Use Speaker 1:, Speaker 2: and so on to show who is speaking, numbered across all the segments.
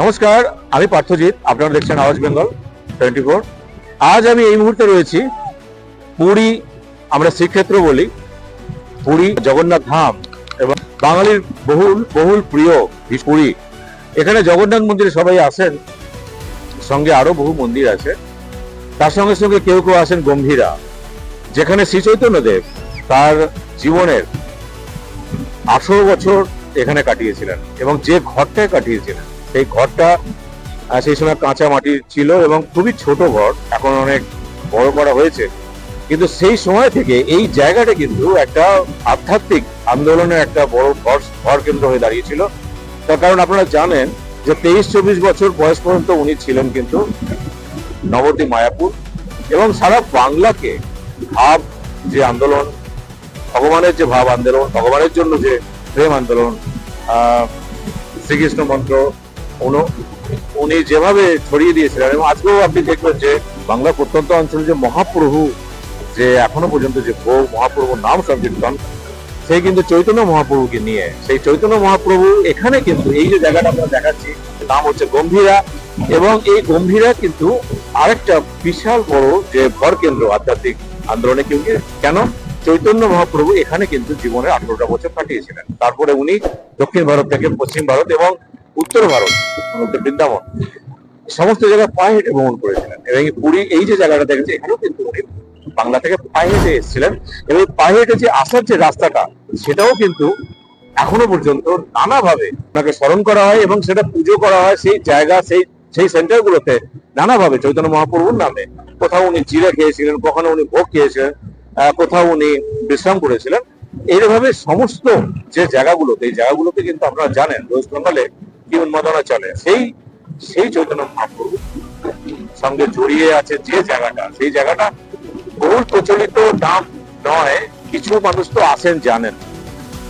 Speaker 1: নমস্কার, আমি পার্থজিৎ। আপনারা দেখছেন আওয়াজ বেঙ্গল 24। আজ আমি এই মুহূর্তে রয়েছি পুরী, আমরা শ্রীক্ষেত্র বলি, পুরী জগন্নাথ ধাম এবং বাঙালির বহুল বহুল প্রিয় পুরী। এখানে জগন্নাথ মন্দিরে সবাই আসেন, সঙ্গে আরো বহু মন্দির আছে। তার সঙ্গে সঙ্গে কেউ কেউ আসেন গম্ভীরা, যেখানে শ্রী চৈতন্যদেব তার জীবনের 18 বছর এখানে কাটিয়েছিলেন এবং যে ঘরটায় কাটিয়েছিলেন সেই ঘরটা সেই সময় কাঁচা মাটির ছিল এবং খুবই ছোট ঘর, এখন অনেক বড় করা হয়েছে। কিন্তু সেই সময় থেকে এই জায়গাটা কিন্তু একটা আধ্যাত্মিক আন্দোলনের একটা বড় ঘর কেন্দ্র হয়ে দাঁড়িয়েছিল। তার কারণ আপনারা জানেন যে 23-24 বছর বয়স পর্যন্ত উনি ছিলেন কিন্তু নবদ্বীপ মায়াপুর, এবং সারা বাংলাকে ভাব যে আন্দোলন, ভগবানের যে ভাব আন্দোলন, ভগবানের জন্য যে প্রেম আন্দোলন, শ্রীকৃষ্ণ মন্ত্র উনি যেভাবে ছড়িয়ে দিয়েছিলেন। এবং আজকেও আপনি দেখবেন যে বাংলা প্রত্যন্ত অঞ্চলে যে মহাপ্রভু, যে এখনো পর্যন্ত যে বহু মহাপ্রভুর নাম সংকীর্তন, সেই কিন্তু চৈতন্য মহাপ্রভুকে নিয়ে, সেই চৈতন্য মহাপ্রভু এখানে কিন্তু এই যে জায়গাটা আমরা দেখাচ্ছি নাম হচ্ছে গম্ভীরা, এবং এই গম্ভীরা কিন্তু আরেকটা বিশাল বড় যে ভর কেন্দ্র আধ্যাত্মিক আন্দোলনে। কিন্তু কেন? চৈতন্য মহাপ্রভু এখানে কিন্তু জীবনে 18টা বছর কাটিয়েছিলেন। তারপরে উনি দক্ষিণ ভারত থেকে পশ্চিম ভারত এবং উত্তর ভারত, বৃন্দাবন, সমস্ত জায়গায় পায়ে হেঁটে ভ্রমণ করেছিলেন। এবং পুরী এই যে জায়গাটা দেখেছে, এখানেও কিন্তু উনি বাংলা থেকে পায়ে হেঁটে এসেছিলেন। এবং পায়ে হেঁটে যে আসার যে রাস্তাটা, সেটাও কিন্তু এখনো পর্যন্ত নানাভাবে ওনাকে স্মরণ করা হয় এবং সেটা পুজো করা হয়। সেই জায়গা, সেই সেন্টার গুলোতে নানাভাবে চৈতন্য মহাপ্রভুর নামে, কোথাও উনি জিরে খেয়েছিলেন, কখনো উনি ভোগ খেয়েছিলেন, কোথাও উনি বিশ্রাম করেছিলেন। এইভাবে সমস্ত যে জায়গাগুলোতে, এই জায়গাগুলোতে কিন্তু আপনারা জানেন ওয়েস্ট বেঙ্গলে কি উন্মাদনা চলে, সেই চৈতন্য মহাপ্রভু সঙ্গে জড়িয়ে আছে যে জায়গাটা, সেই জায়গাটা বহুল প্রচলিত নাম নয়। কিছু মানুষ তো আসেন, জানেন,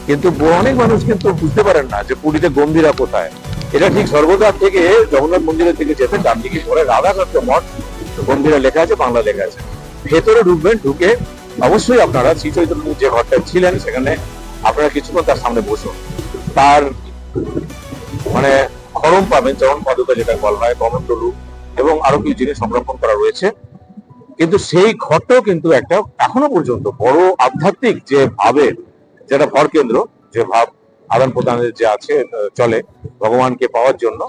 Speaker 1: কিন্তু অনেক মানুষ কিন্তু বুঝতে পারেন না যে পুরীতে গম্ভীরা কোথায়। এটা ঠিক স্বর্গদ্বার থেকে জগন্নাথ মন্দিরের থেকে যেতে ডান দিকে পরে রাধাকান্ত মঠ, গম্ভীরা লেখা আছে, বাংলা লেখা আছে। ভেতরে ঢুকবেন, ঢুকে অবশ্যই আপনারা শ্রী চৈতন্য যে ঘরটায় ছিলেন সেখানে আপনারা কিছুক্ষণ তার সামনে বসুন। তার মানে খরম পাবেন, চরণ পাদুকা যেটা বলা হয়, কমণ্ডলু এবং আরো কিছু জিনিস সংরক্ষণ করা রয়েছে। কিন্তু সেই ঘরটাও কিন্তু একটা এখনো পর্যন্ত বড় আধ্যাত্মিক যে ভাবের, যেটা ভর কেন্দ্র, যে ভাব আদান প্রদানের যে আছে চলে ভগবানকে পাওয়ার জন্য,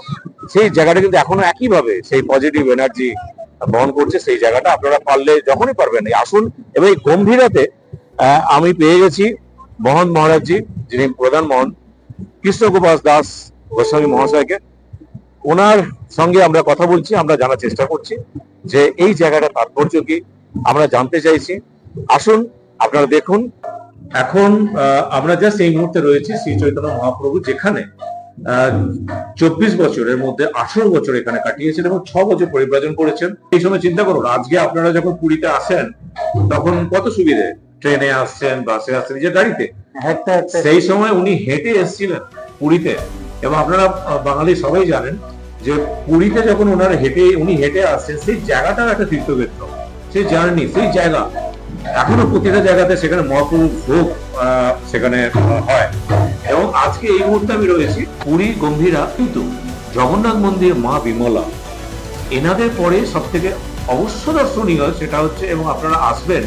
Speaker 1: সেই জায়গাটা কিন্তু এখনো একইভাবে সেই পজিটিভ এনার্জি বহন করছে। সেই জায়গাটা আপনারা পারলে যখনই পারবেন আসুন। এবং এই গম্ভীরাতে আমি পেয়ে গেছি মোহন মহারাজজি, যিনি প্রধান মোহন কৃষ্ণগোপাল দাস গোস্বামী মহাশয়কে। ওনার সঙ্গে আমরা কথা বলছি, আমরা জানার চেষ্টা করছি যে এই জায়গাটা তাৎপর্য কি, আমরা জানতে চাইছি। আসুন, আপনারা দেখুন। এখন আমরা জাস্ট এই মুহূর্তে রয়েছি শ্রী চৈতন্য মহাপ্রভু, যেখানে 24 বছরের মধ্যে 18 বছর এখানে কাটিয়েছেন এবং 6 বছর পরিব্রাজন করেছেন। এই সময় চিন্তা করুন, আজকে আপনারা যখন পুরীতে আসেন তখন কত সুবিধে, ট্রেনে আসছেন, বাসে আসছেন, নিজের গাড়িতে। সেই সময় উনি হেঁটে এসেছিলেন পুরীতে। এবং আপনারা বাঙালি সবাই জানেন যে পুরীতে যখন উনি হেঁটে আসছেন, সেই জায়গাটার একটা তীর্থক্ষেত্র, সেই জার্নি, সেই জায়গা এখনো প্রতিটা জায়গাতে সেখানে মহাপ্রভু ভোগ সেখানে হয়। এবং আজকে এই মুহূর্তে আমি রয়েছি পুরী গম্ভীরা, কিন্তু জগন্নাথ মন্দির, মা বিমলা, এনাদের পরে সব থেকে অবশ্য দর্শনীয় সেটা হচ্ছে, এবং আপনারা আসবেন,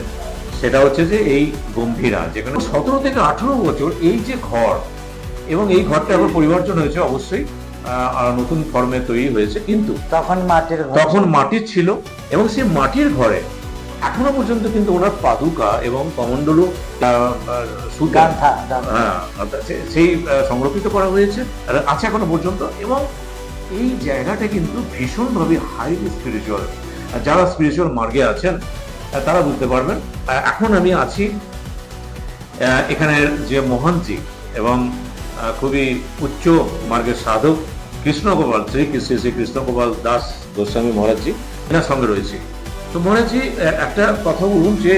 Speaker 1: সেটা হচ্ছে যে এই গম্ভীরা, যেখানে 17 থেকে 18 বছর এই যে ঘর, এবং এই ঘরটা এখন পরিবর্তন হয়েছে অবশ্যই, নতুন ফর্মে তৈরি হয়েছে, কিন্তু তখন মাটির ছিল। এবং সেই মাটির ঘরে এখনো পর্যন্ত কিন্তু ওনার পাদুকা এবং কমণ্ডলু সেই সংরক্ষিত করা হয়েছে, আছে এখনো পর্যন্ত। এবং এই জায়গাটা কিন্তু ভীষণভাবে হাইলি স্পিরিচুয়াল। যারা স্পিরিচুয়াল মার্গে আছেন তারা বুঝতে পারবেন। এখন আমি আছি এখানের যে মহানজি এবং খুবই উচ্চ মার্গের সাধক কৃষ্ণগোপাল, শ্রী কৃষ্ণগোপাল দাস গোস্বামী মহারাজজি, এনার সঙ্গে রয়েছি। তো মহারাজজি, একটা কথা বলুন, যে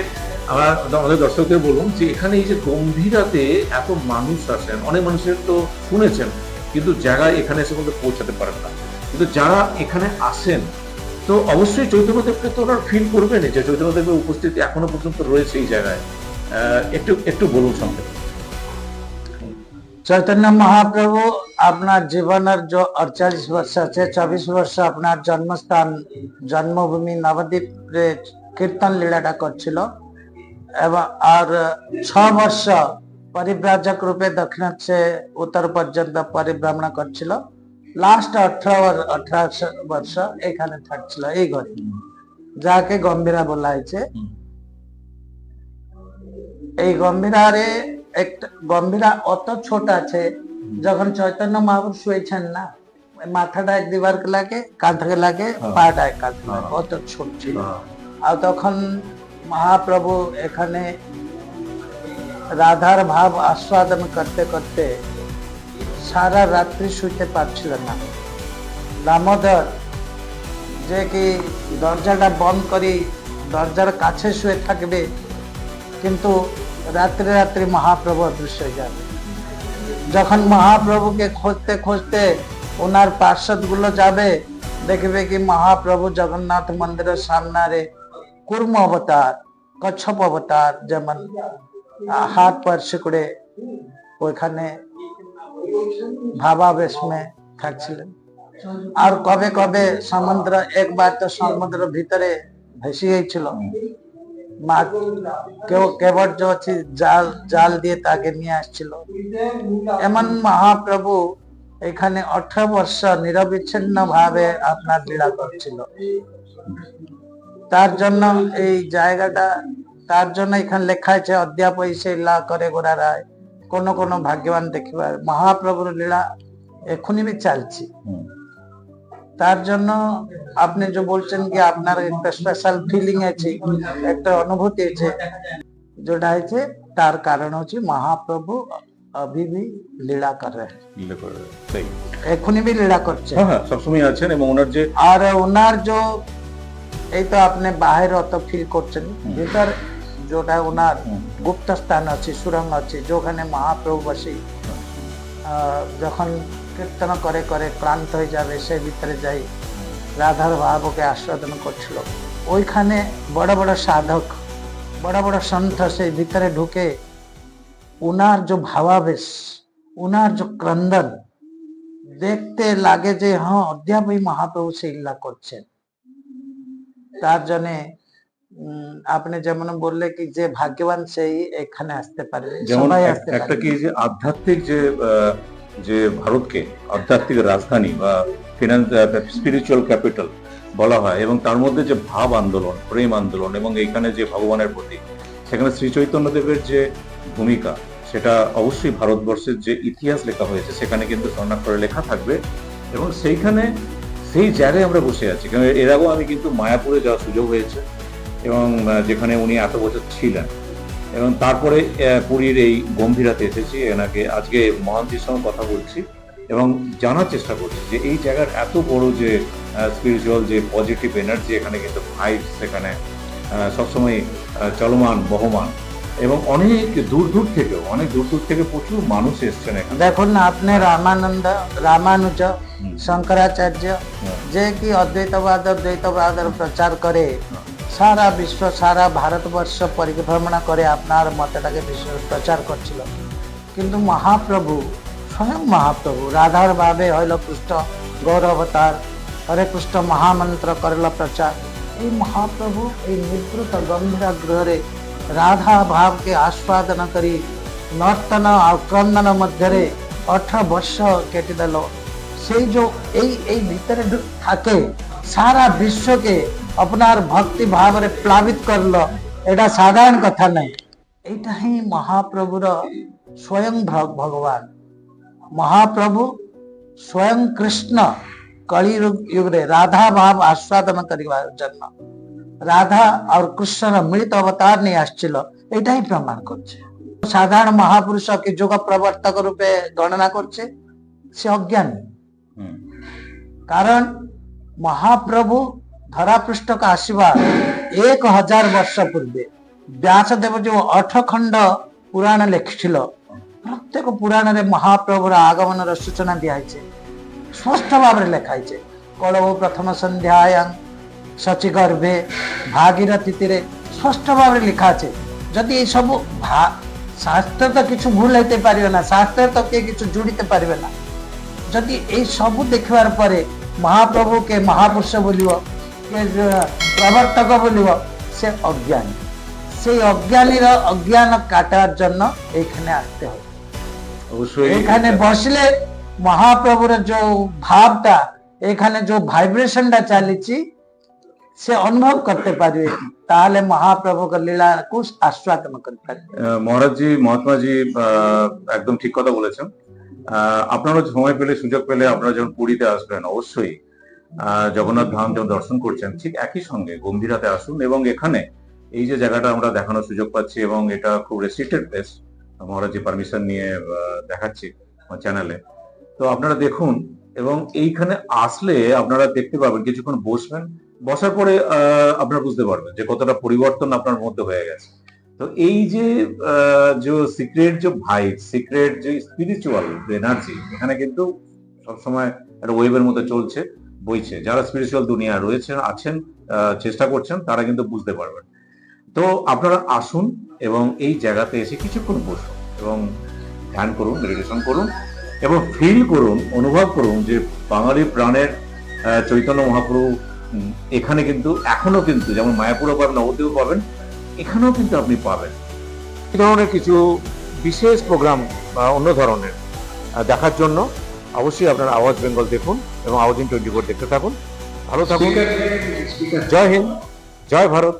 Speaker 1: আমাদের দর্শকদের বলুন যে এখানে এই যে গম্ভীরাতে এত মানুষ আসেন, অনেক মানুষের তো শুনেছেন কিন্তু জায়গায় এখানে এসে পর্যন্ত পৌঁছাতে পারেন না, কিন্তু যারা এখানে আসেন তো অবশ্যই চৈতন্যদেবকে তো ওরা ফিল করবেন যে চৈতন্যদেবের উপস্থিতি এখনো পর্যন্ত রয়েছে এই জায়গায়। একটু বলুন সঙ্গে।
Speaker 2: চৈতন্য মহাপ্রভু আপনার জীবনের যে 48 বর্ষ আছে, 24 বর্ষ আপনার জন্মস্থান জন্মভূমি নবদ্বীপে কীর্তন লীলাটা করছিল, এবং আর 6 বর্ষ পরিব্রাজক রূপে দক্ষিণাচ্ছে উত্তর পর্যন্ত পরিভ্রমণ করছিল। লাস্ট 18 বর্ষ এখানে থাকছিল এই ঘরে, যাকে গম্ভীরা বলা হয়েছে। এই গম্ভীরারে একটা গম্ভীরা অত ছোট আছে, যখন চৈতন্য মহাপুরুষ শুয়েছেন না, মাথাটা এক দিবারকে লাগে, কাঁধকে লাগে, পাটা এক কাঁধে লাগে, অত ছোট ছিল। আর তখন মহাপ্রভু এখানে রাধার ভাব আস্বাদন করতে করতে সারা রাত্রি শুইতে পারছিলেন না। দামোদর যে কি দরজাটা বন্ধ করি দরজার কাছে শুয়ে থাকবে, কিন্তু রাত্রে রাত্রে মহাপ্রভু অদৃশ্য হয়ে যাবে। যখন মহাপ্রভুকে খুঁজতে খুঁজতে ওনার পার্ষদ গুলো যাবে, দেখবে কি মহাপ্রভু জগন্নাথ মন্দিরের সামনে কুর্ম অবতার, কচ্ছপ অবতার, যেমন হাত স্পর্শ করে ওইখানে ভাবাবেশ মে থাকছিলেন। আর কবে কবে সমুদ্র, একবার তো সমুদ্র ভিতরে ভেসে গিয়েছিল, কেবল যে জাল জাল দিয়ে তাকে নিয়ে আসছিল। এমন মহাপ্রভু এখানে 18 বর্ষ নিরবিচ্ছিন্ন ভাবে আপনার লীলা করছিল। তার জন্য এই জায়গাটা, তার জন্য এখানে লেখা আছে অধ্যাপয় সে লীলা করে গোড়া রায়, কোন কোন ভাগ্যবান দেখিবার। মহাপ্রভুর লীলা এখনই বি চালছি। তার জন্য আপনি যে বলছেন কি আপনার একটা স্পেশাল ফিলিং আছে, একটা অনুভূতি আছে, যেটা আছে তার কারণ হচ্ছে মহাপ্রভু अभी भी লীলা कर रहे हैं, এখনই भी লীলা করছে।
Speaker 1: হ্যাঁ, সবসময় আছেন। এবং ওনার যে
Speaker 2: আর ওনার যে এই তো আপনি বাহির অত ফিল করছেন, ভিতর যেটা ওনার গুপ্ত স্থান আছে, সুরঙ্গ আছে, যেখানে মহাপ্রভু বসে যখন কীর্তন করে করে ক্লান্ত হয়ে যাবে, সে ভিতরে যাই রাধার ভাবকে আস্বাদন করছিল। ওইখানে বড় বড় সাধক, বড় বড় সন্থ সেই ভিতরে ঢুকে উনার যে ভাবাবেশ, উনার যে ক্রন্দন দেখতে লাগে যে হ্যাঁ অধ্যাপী মহাপ্রভু সেই লীলা করছেন। তার জন্য আপনি যেমন বললে কি যে ভাগ্যবান সেই এখানে আসতে পারে, সবাই আসতে পারে।
Speaker 1: একটা কি যে আধ্যাত্মিক যে ভারতকে আধ্যাত্মিক রাজধানী বা স্পিরিচুয়াল ক্যাপিটাল বলা হয়, এবং তার মধ্যে যে ভাব আন্দোলন, প্রেম আন্দোলন, এবং এইখানে যে ভগবানের প্রতি, সেখানে শ্রী চৈতন্যদেবের যে ভূমিকা, সেটা অবশ্যই ভারতবর্ষের যে ইতিহাস লেখা হয়েছে সেখানে কিন্তু স্বর্ণাক্ষরে লেখা থাকবে। এবং সেইখানে সেই জায়গায় আমরা বসে আছি। কারণ এর আগেও আমি কিন্তু মায়াপুরে যাওয়ার সুযোগ হয়েছে, এবং যেখানে উনি এত বছর ছিলেন। এবং তারপরে পুরীর এই গম্ভীরাতে এসেছি, এনাকে আজকে মহান্তির সঙ্গে কথা বলছি এবং জানার চেষ্টা করছি যে এই জায়গার এত বড় যে স্পিরিচুয়াল যে পজিটিভ এনার্জি, এখানে কিন্তু ভাইবস সেখানে সবসময় চলমান, বহমান, এবং অনেক দূর দূর থেকে প্রচুর মানুষ এসছেন এখানে।
Speaker 2: দেখুন না আপনি রামানন্দ, রামানুজ, শঙ্করাচার্য যে কি অদ্বৈতবাদের প্রচার করে সারা বিশ্ব, সারা ভারতবর্ষ পরিভ্রমণ করে আপনার মতটাকে বিশ্ব প্রচার করছিল। কিন্তু মহাপ্রভু, স্বয়ং মহাপ্রভু রাধার ভাবে হইল কৃষ্ণ গৌরবতার, হরে কৃষ্ণ মহামন্ত্র করল প্রচার। এই মহাপ্রভু এই নিবৃত গম্ভীরা গৃহরে রাধা ভাবকে আস্বাদন করি নর্তন আর ক্রন্দন মধ্যে 18 বর্ষ কেটে দিল। সেই যে এই ভিতরে থাকে সারা বিশ্বকে আপনার ভক্তি ভাবরে প্লাবিত করলো, এটা সাধারণ কথা নাই। এইটা হি মহাপ্রভুর স্বয়ং ভগবান। মহাপ্রভু স্বয়ং কৃষ্ণ কলি যুগে রাধা ভাব আস্বাদন করিবার জন্য রাধা আর কৃষ্ণর মিলিত অবতার নিয়ে আসছিল, এটাই প্রমাণ করছে। সাধারণ মহাপুরুষকে যোগ প্রবর্তক রূপে গণনা করছে, সে অজ্ঞানী। কারণ মহাপ্রভু ধরাপৃষ্ঠকে আসিবার 1000 বর্ষ পূর্বে ব্যাসদেব যে 8 খণ্ড পুরাণ লেখিছিল, প্রত্যেক পুরাণে মহাপ্রভুর আগমনের সূচনা দিয়েছে, স্পষ্ট ভাবে লেখা হয়েছে। কলব প্রথম সন্ধ্যায়াং শচী গর্ভে ভাগীরথী তীরে, স্পষ্ট ভাবে লেখা আছে। যদি এই সব শাস্ত্র তো কিছু ভুল হইতে পারিবে না, শাস্ত্র তো কে কিছু জুড়িতে পারবে না। যদি এই ସବୁ ଦେଖିବାର ପରେ ମହାପ୍ରଭୁকে ମହାପୁରୁଷ ବୋଲିବ ପ୍ରବର୍ତ୍ତକ ବୋଲିବ সে অজ্ঞানী সেই অজ্ঞানীর অজ্ঞান কাটার জন্য এইখানে আসতে হবে
Speaker 1: অবশ্যই
Speaker 2: এখানে বসলে মহাপ্রভুর যে ভাবটা এখানে যে ভাইব্রেশনটা চালিছি সে অনুভব করতে পারবে তাহলে মহাপ্রভুর লীলাকে আস্বাদন করতে পারবে
Speaker 1: মহারাজজি মহাত্মাজি একদম ঠিক কথা বলেছেন। আপনারা সময় পেলে সুযোগ পেলে আপনারা যখন পুরীতে আসবেন অবশ্যই জগন্নাথ ধাম যখন দর্শন করছেন ঠিক একই সঙ্গে গম্ভীরাতে আসুন এবং এখানে এই যে জায়গাটা আমরা দেখানোর সুযোগ পাচ্ছি এবং এটা খুব রেস্ট্রিক্টেড প্লেস, মহারাজজি পারমিশন নিয়ে দেখাচ্ছি আমার চ্যানেলে, তো আপনারা দেখুন এবং এইখানে আসলে আপনারা দেখতে পাবেন কিছুক্ষণ বসবেন, বসার পরে আপনারা বুঝতে পারবেন যে কতটা পরিবর্তন আপনার মধ্যে হয়ে গেছে। তো এই যে সিক্রেট যে ভাইব, সিক্রেট যে স্পিরিচুয়াল এনার্জি এখানে কিন্তু সবসময় একটা ওয়েভের মতো চলছে, বইছে। যারা স্পিরিচুয়াল দুনিয়া রয়েছেন আছেন চেষ্টা করছেন তারা কিন্তু বুঝতে পারবেন। তো আপনারা আসুন এবং এই জায়গাতে এসে কিছুক্ষণ বসুন এবং ধ্যান করুন, মেডিটেশন করুন এবং ফিল করুন, অনুভব করুন যে বাঙালি প্রাণের চৈতন্য মহাপ্রভু এখানে কিন্তু এখনো কিন্তু যেমন মায়াপুরও পাবেন, নবদ্বীপও পাবেন, এখানেও কিন্তু আপনি পাবেন। এই ধরনের কিছু বিশেষ প্রোগ্রাম বা অন্য ধরনের দেখার জন্য অবশ্যই আপনার আওয়াজ বেঙ্গল দেখুন এবং আওয়াজ ইন 24 দেখতে থাকুন। ভালো থাকুন। জয় হিন্দ, জয় ভারত।